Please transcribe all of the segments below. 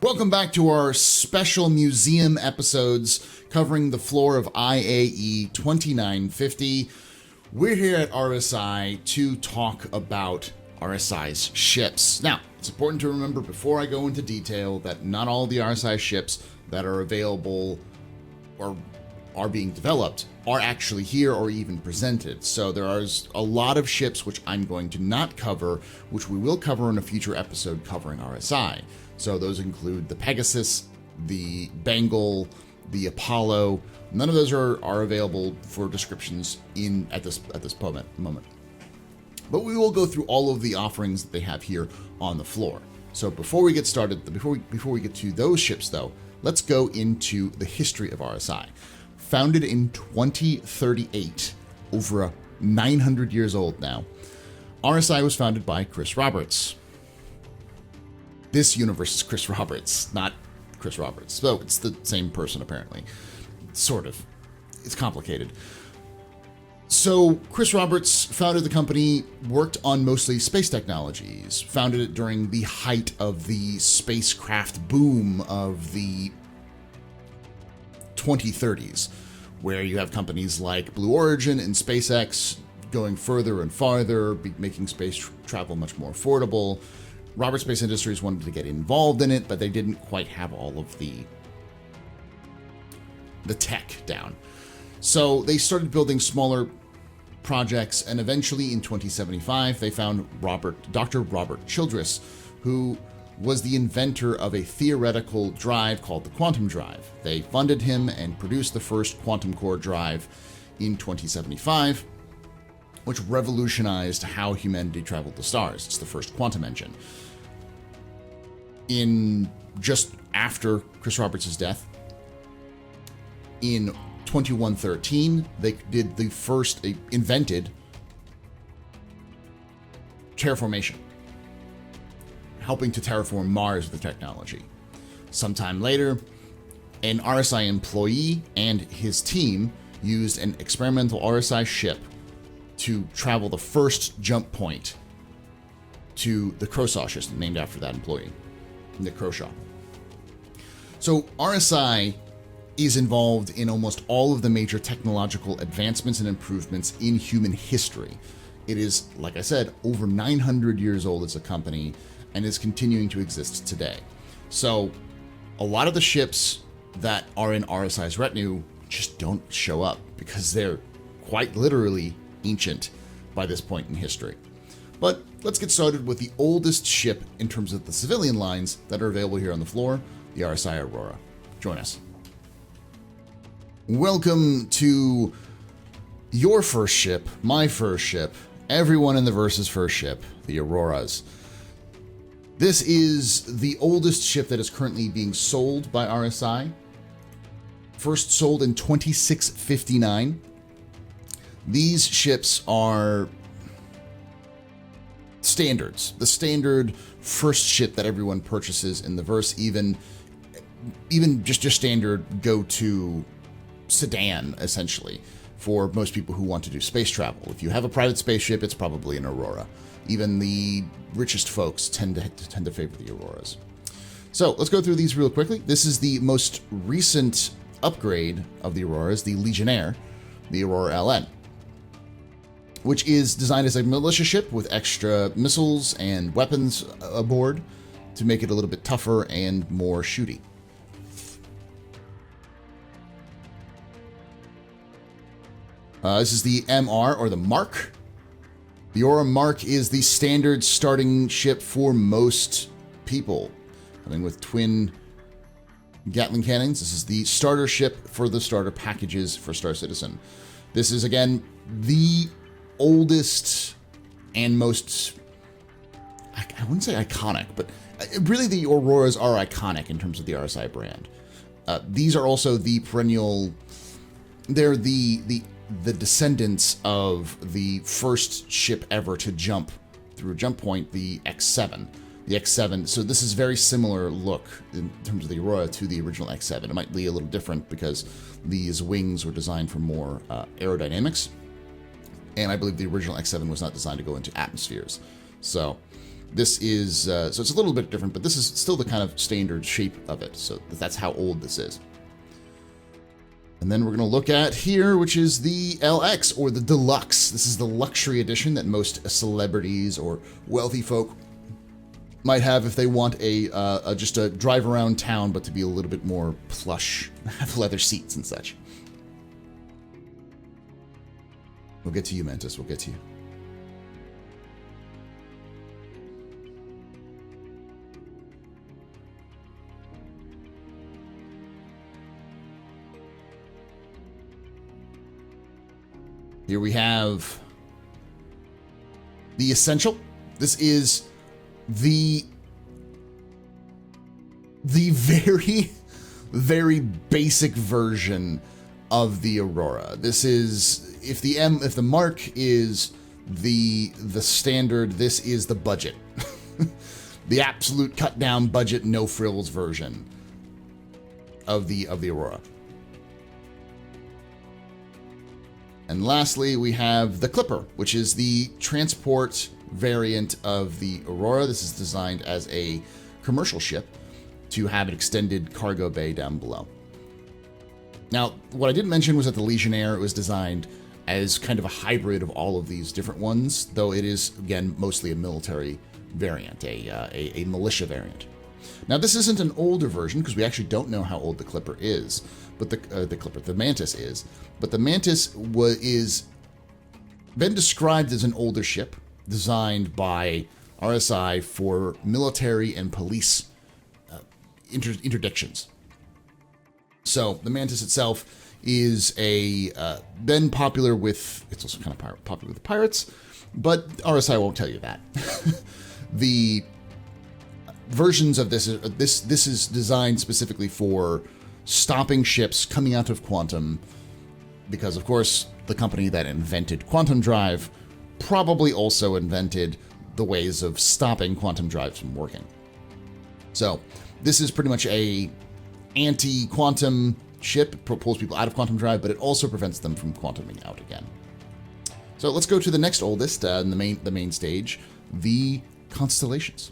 Welcome back to our special museum episodes covering the floor of IAE 2950. We're here at RSI to talk about RSI's ships. Now, it's important to remember before I go into detail that not all the RSI ships that are available or are being developed are actually here or even presented. So there are a lot of ships which I'm going to not cover, which we will cover in a future episode covering RSI. So those include the Pegasus, the Bengal, the Apollo. None of those are available for descriptions at this moment. But we will go through all of the offerings that they have here on the floor. So before we get started, before we get to those ships though, let's go into the history of RSI. Founded in 2038, over 900 years old now, RSI was founded by Chris Roberts. This universe's Chris Roberts, not Chris Roberts. So it's the same person apparently. Sort of. It's complicated. So Chris Roberts founded the company, worked on mostly space technologies, founded it during the height of the spacecraft boom of the 2030s, where you have companies like Blue Origin and SpaceX going further and farther, making space travel much more affordable. Roberts Space Industries wanted to get involved in it, but they didn't quite have all of the tech down. So they started building smaller projects, and eventually in 2075, they found Dr. Robert Childress, who was the inventor of a theoretical drive called the quantum drive. They funded him and produced the first quantum core drive in 2075, which revolutionized how humanity traveled the stars. It's the first quantum engine. Just after Chris Roberts' death, in 2113, they invented terraformation, helping to terraform Mars with the technology. Sometime later, an RSI employee and his team used an experimental RSI ship to travel the first jump point to the Croshaw system, named after that employee, Nick Croshaw. So RSI is involved in almost all of the major technological advancements and improvements in human history. It is, like I said, over 900 years old as a company and is continuing to exist today. So a lot of the ships that are in RSI's retinue just don't show up because they're quite literally ancient by this point in history. But let's get started with the oldest ship in terms of the civilian lines that are available here on the floor, the RSI Aurora. Join us. Welcome to your first ship, my first ship, everyone in the Verse's first ship, the Auroras. This is the oldest ship that is currently being sold by RSI. First sold in 2659. These ships are standards, the standard first ship that everyone purchases in the Verse, even just your standard go-to sedan, essentially, for most people who want to do space travel. If you have a private spaceship, it's probably an Aurora. Even the richest folks tend to favor the Auroras. So let's go through these real quickly. This is the most recent upgrade of the Auroras, the Legionnaire, the Aurora LN, which is designed as a militia ship with extra missiles and weapons aboard to make it a little bit tougher and more shooty. This is the MR, or the Mark. The Aurora Mark is the standard starting ship for most people, coming with twin Gatling cannons. This is the starter ship for the starter packages for Star Citizen. This is, again, the oldest and most, I wouldn't say iconic, but really the Auroras are iconic in terms of the RSI brand. These are also the perennial, they're the descendants of the first ship ever to jump through a jump point, the X7. The X7, so this is very similar look in terms of the Aurora to the original X7. It might be a little different because these wings were designed for more aerodynamics, and I believe the original X7 was not designed to go into atmospheres. So This is, so it's a little bit different, but this is still the kind of standard shape of it. So that's how old this is. And then we're going to look at here, which is the LX, or the Deluxe. This is the luxury edition that most celebrities or wealthy folk might have if they want just a drive around town, but to be a little bit more plush, have leather seats and such. We'll get to you, Mantis. We'll get to you. Here we have the Essential. This is the very, very basic version of the Aurora. This is, if the Mark is the standard, this is the budget. The absolute cut down budget, no frills version of the Aurora. And lastly, we have the Clipper, which is the transport variant of the Aurora. This is designed as a commercial ship to have an extended cargo bay down below. Now, what I didn't mention was that the Legionnaire was designed as kind of a hybrid of all of these different ones, though it is, again, mostly a military variant, a militia variant. Now, this isn't an older version because we actually don't know how old the Clipper is, but the Mantis is. But the Mantis is been described as an older ship designed by RSI for military and police interdictions. So the Mantis itself is been popular with, it's also kind of popular with pirates, but RSI won't tell you that. The versions of this is designed specifically for stopping ships coming out of quantum, because of course the company that invented quantum drive probably also invented the ways of stopping quantum drives from working. So this is pretty much a anti-quantum ship. It pulls people out of quantum drive, but it also prevents them from quantuming out again. So let's go to the next oldest in the main stage, the constellations.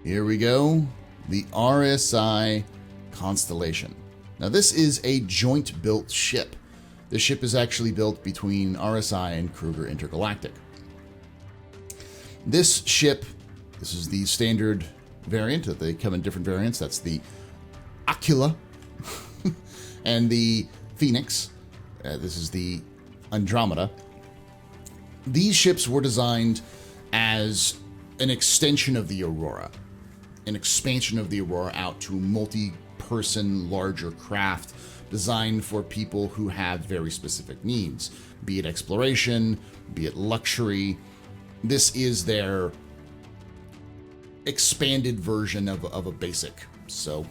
Here we go, the RSI Constellation. Now this is a joint built ship. This ship is actually built between RSI and Kruger Intergalactic. This ship, this is the standard variant, that they come in different variants. That's the Aquila and the Phoenix. This is the Andromeda. These ships were designed as an extension of the Aurora, an expansion of the Aurora out to multi-person, larger craft designed for people who have very specific needs, be it exploration, be it luxury. This is their expanded version of a basic, so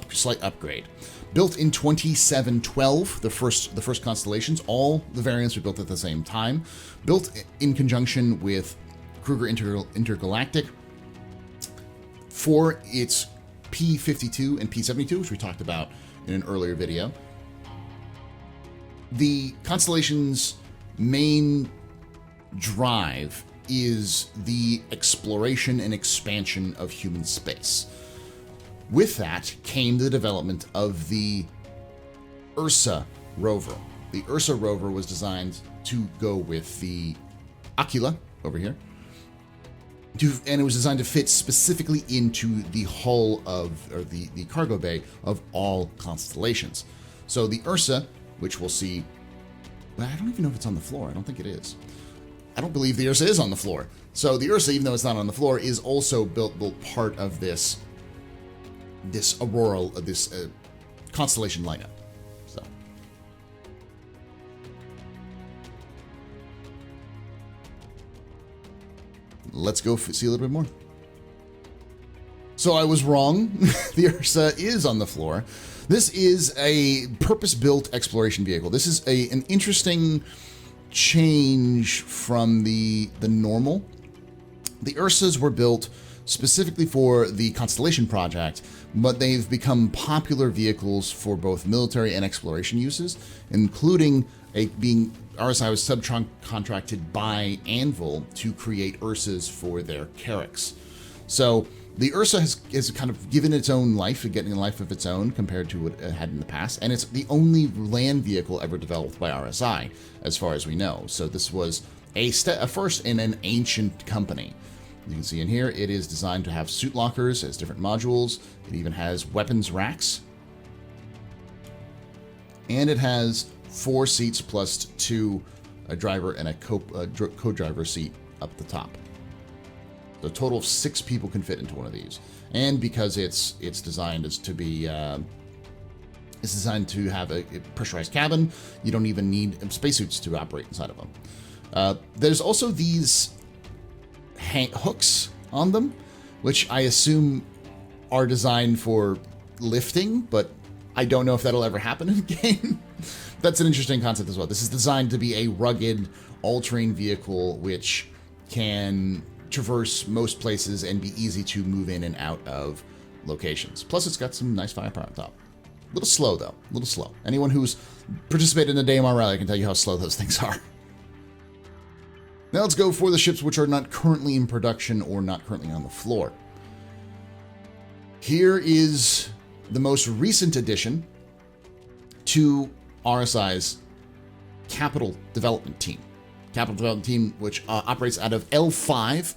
slight upgrade. Built in 2712, the first constellations, all the variants were built at the same time, built in conjunction with Kruger Intergalactic for its P52 and P72, which we talked about in an earlier video. The Constellation's main drive is the exploration and expansion of human space. With that came the development of the URSA rover. The URSA rover was designed to go with the Aquila over here, and it was designed to fit specifically into the hull or the cargo bay of all constellations. So the URSA, which we'll see, well, I don't even know if it's on the floor. I don't think it is. I don't believe the URSA is on the floor. So the URSA, even though it's not on the floor, is also built part of this Aurora, this constellation lineup. So let's go see a little bit more. So I was wrong. The URSA is on the floor. This is a purpose-built exploration vehicle. This is an interesting change from the normal. The URSAs were built specifically for the Constellation project, but they've become popular vehicles for both military and exploration uses, including being RSI was subcontracted by Anvil to create URSAs for their Carracks. So the URSA has kind of given its own life, getting a life of its own compared to what it had in the past, and it's the only land vehicle ever developed by RSI, as far as we know. So this was a first in an ancient company. You can see in here, it is designed to have suit lockers as different modules. It even has weapons racks. And it has 4 seats plus 2, a driver and a co-driver seat up the top. So a total of 6 people can fit into one of these. And because it's designed as to be, it's designed to have a pressurized cabin, you don't even need spacesuits to operate inside of them. There's also these hooks on them, which I assume are designed for lifting, but I don't know if that'll ever happen in the game. That's an interesting concept as well. This is designed to be a rugged, all-terrain vehicle which can traverse most places and be easy to move in and out of locations. Plus, it's got some nice firepower on top. A little slow, though. A little slow. Anyone who's participated in a DMR rally can tell you how slow those things are. Now let's go for the ships which are not currently in production or not currently on the floor. Here is the most recent addition to RSI's capital development team. Capital development team which operates out of L5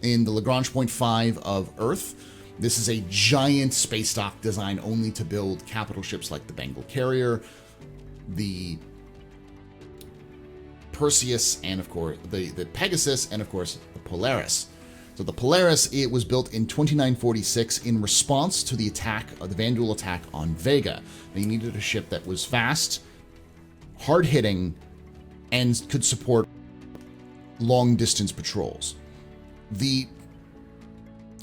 in the Lagrange point 5 of Earth. This is a giant space dock designed only to build capital ships like the Bengal Carrier, the Perseus, and of course the Pegasus, and of course the Polaris. So the Polaris, it was built in 2946 in response to the attack, the Vanduul attack on Vega. They needed a ship that was fast, hard-hitting, and could support long-distance patrols.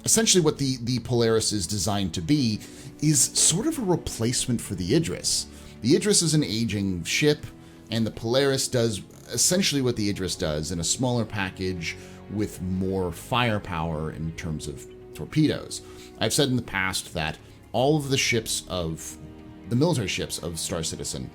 Essentially what the Polaris is designed to be is sort of a replacement for the Idris. The Idris is an aging ship, and the Polaris does essentially what the Idris does in a smaller package with more firepower in terms of torpedoes. I've said in the past that all of the ships of the military ships of Star Citizen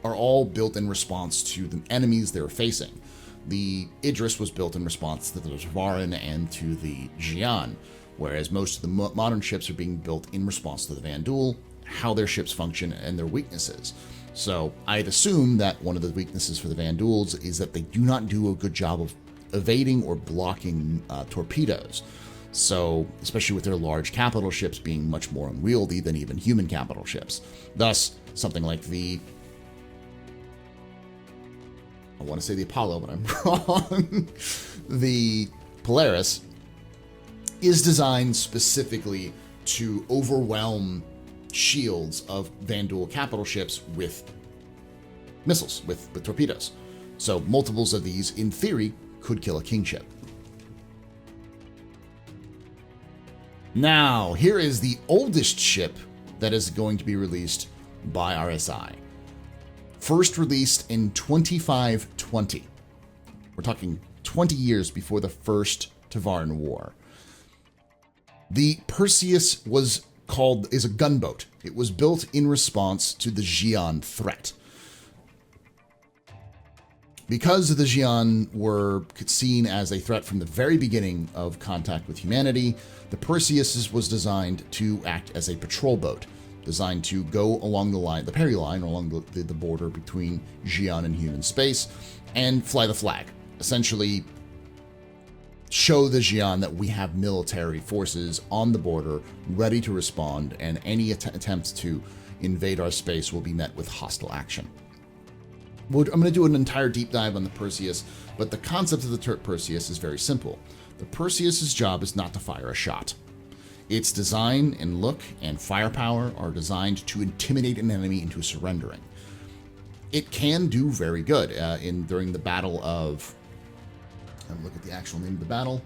are all built in response to the enemies they're facing. The Idris was built in response to the Zavaran and to the Xi'an, whereas most of the modern ships are being built in response to the Vanduul, how their ships function, and their weaknesses. So I'd assume that one of the weaknesses for the Vanduuls is that they do not do a good job of evading or blocking torpedoes. So, especially with their large capital ships being much more unwieldy than even human capital ships. Thus, something like I want to say the Apollo, but I'm wrong. The Polaris is designed specifically to overwhelm shields of Vanduul capital ships with missiles, with torpedoes. So multiples of these, in theory, could kill a king ship. Now, here is the oldest ship that is going to be released by RSI. First released in 2520. We're talking 20 years before the first Tavaran War. The Perseus is a gunboat. It was built in response to the Xi'an threat. Because the Xi'an were seen as a threat from the very beginning of contact with humanity, the Perseus was designed to act as a patrol boat, designed to go along the Perry line, along the border between Xi'an and human space, and fly the flag. Essentially, show the Xi'an that we have military forces on the border ready to respond, and any attempts to invade our space will be met with hostile action. I'm going to do an entire deep dive on the Perseus, but the concept of the Perseus is very simple. The Perseus's job is not to fire a shot. Its design and look and firepower are designed to intimidate an enemy into surrendering. It can do very good during the battle of... look at the actual name of the battle.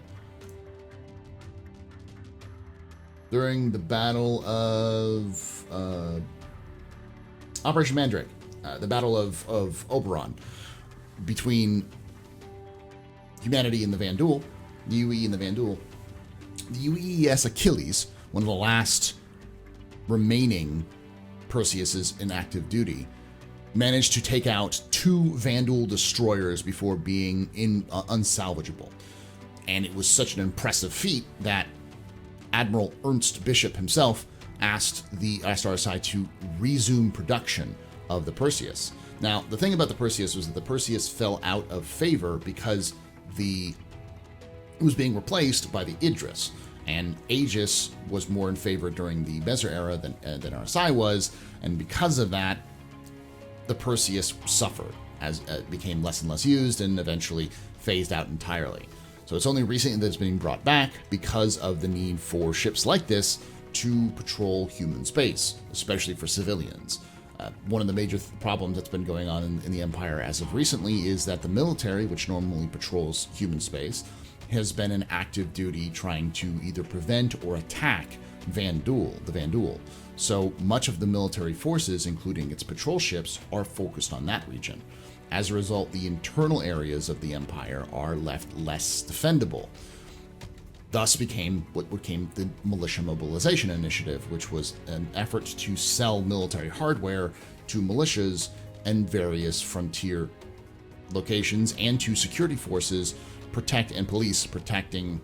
During the battle of Operation Mandrake. The Battle of Oberon, between humanity and the Vanduul, the UE and the Vanduul. The UES Achilles, one of the last remaining Perseuses in active duty, managed to take out 2 Vandal destroyers before being unsalvageable. And it was such an impressive feat that Admiral Ernst Bishop himself asked RSI to resume production of the Perseus. Now, the thing about the Perseus was that the Perseus fell out of favor because it was being replaced by the Idris, and Aegis was more in favor during the Bezer era than RSI was, and because of that, the Perseus suffered as it became less and less used and eventually phased out entirely. So it's only recently that it's being brought back because of the need for ships like this to patrol human space, especially for civilians. One of the major problems that's been going on in the Empire as of recently is that the military, which normally patrols human space, has been in active duty trying to either prevent or attack the Vandal. So much of the military forces, including its patrol ships, are focused on that region. As a result, the internal areas of the Empire are left less defendable. Thus became what became the Militia Mobilization Initiative, which was an effort to sell military hardware to militias and various frontier locations and to security forces protecting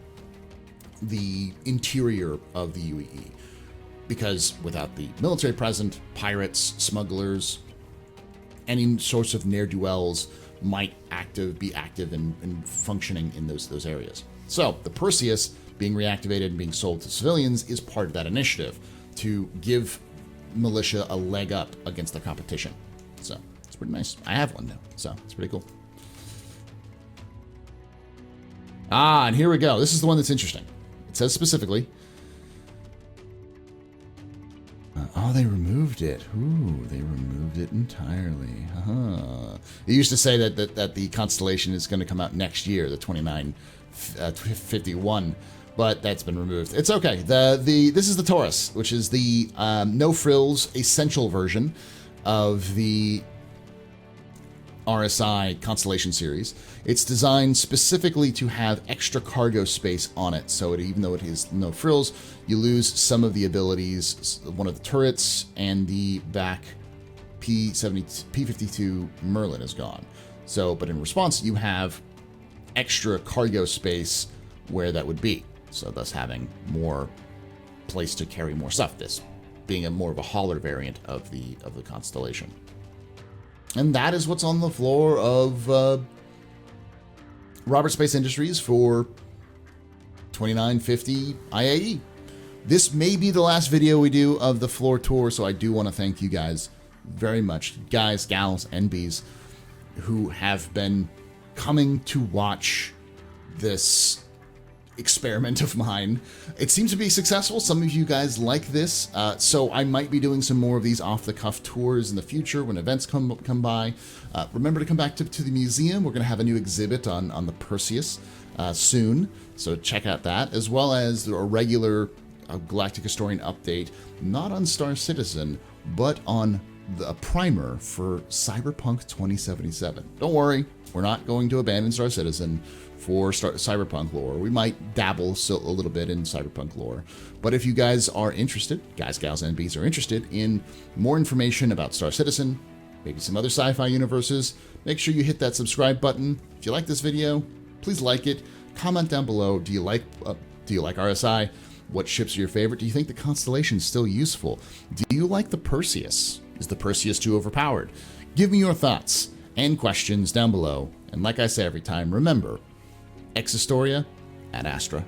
the interior of the UEE. Because without the military present, pirates, smugglers, any sorts of ne'er-do-wells might be active and functioning in those areas. So the Perseus being reactivated and being sold to civilians is part of that initiative to give militia a leg up against the competition. So it's pretty nice. I have one now, so it's pretty cool. And here we go. This is the one that's interesting. It says specifically, oh, they removed it. Ooh, they removed it entirely. It used to say that the constellation is going to come out next year, the 2951, but that's been removed. It's okay. This is the Taurus, which is the no frills essential version of the RSI Constellation series. It's designed specifically to have extra cargo space on it, so even though it is no frills, you lose some of the abilities. One of the turrets and the back P52 Merlin is gone. So, but in response, you have extra cargo space where that would be. So thus having more place to carry more stuff, this being more of a hauler variant of the Constellation. And that is what's on the floor of Robert Space Industries for 2950 IAE. This may be the last video we do of the floor tour, so I do want to thank you guys very much, guys, gals, and bees, who have been coming to watch this experiment of mine. It seems to be successful. Some of you guys like this, so I might be doing some more of these off-the-cuff tours in the future when events come by. Remember to come back to the museum. We're going to have a new exhibit on the Perseus soon, so check out that, as well as a regular Galactic Historian update, not on Star Citizen, but on a primer for Cyberpunk 2077. Don't worry, we're not going to abandon Star Citizen for Cyberpunk lore. We might dabble a little bit in Cyberpunk lore. But if you guys are interested, guys, gals, and bees are interested in more information about Star Citizen, maybe some other sci-fi universes, make sure you hit that subscribe button. If you like this video, please like it. Comment down below. Do you like RSI? What ships are your favorite? Do you think the Constellation is still useful? Do you like the Perseus? Is the Perseus too overpowered? Give me your thoughts and questions down below. And like I say every time, remember, Ex Historia ad Astra.